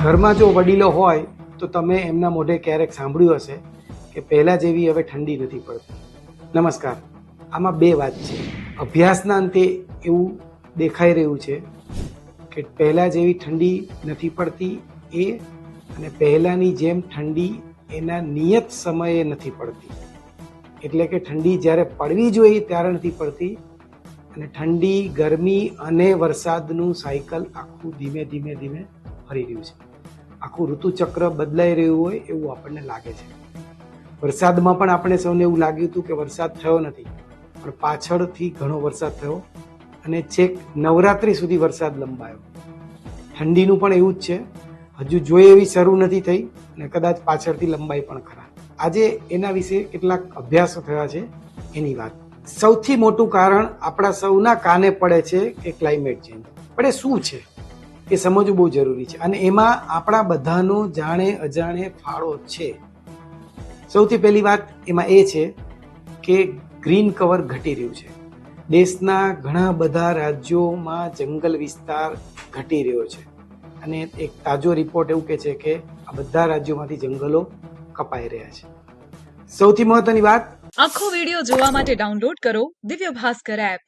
ઘરમાં જો વડીલો હોય તો તમે એમના મોઢે ક્યારેક સાંભળ્યું હશે કે પહેલાં જેવી હવે ઠંડી નથી પડતી. નમસ્કાર. આમાં બે વાત છે. અભ્યાસના અંતે એવું દેખાઈ રહ્યું છે કે પહેલાં જેવી ઠંડી નથી પડતી એ, અને પહેલાંની જેમ ઠંડી એના નિયત સમયે નથી પડતી. એટલે કે ઠંડી જ્યારે પડવી જોઈએ ત્યારે નથી પડતી, અને ઠંડી, ગરમી અને વરસાદનું સાયકલ આખું ધીમે ધીમે ધીમે ફરી રહ્યું છે. આખું ઋતુચક્ર બદલાઈ રહ્યું હોય એવું આપણને લાગે છે. વરસાદમાં પણ આપણે સૌને એવું લાગ્યું હતું કે વરસાદ થયો નથી, પણ પાછળથી ઘણો વરસાદ થયો અને છેક નવરાત્રિ સુધી વરસાદ લંબાયો. ઠંડીનું પણ એવું જ છે, હજુ જોઈએ એવી શરૂ નથી થઈ અને કદાચ પાછળથી લંબાઈ પણ ખરા. આજે એના વિશે કેટલાક અભ્યાસો થયા છે, એની વાત. સૌથી મોટું કારણ આપણા સૌના કાને પડે છે કે ક્લાઇમેટ ચેન્જ. પણ એ શું છે એ સમજવું બહુ જરૂરી છે, અને એમાં આપણા બધાનો જાણે અજાણે ફાળો છે. સૌથી પહેલી વાત એમાં એ છે કે ગ્રીન કવર ઘટી રહ્યું છે. દેશના ઘણા બધા રાજ્યોમાં જંગલ વિસ્તાર ઘટી રહ્યો છે, અને એક તાજો રિપોર્ટ એવું કહે છે કે આ બધા રાજ્યોમાંથી જંગલો કપાઈ રહ્યા છે. સૌથી મહત્વની વાત, આખો વિડિયો જોવા માટે ડાઉનલોડ કરો દિવ્ય ભાસ્કર એપ.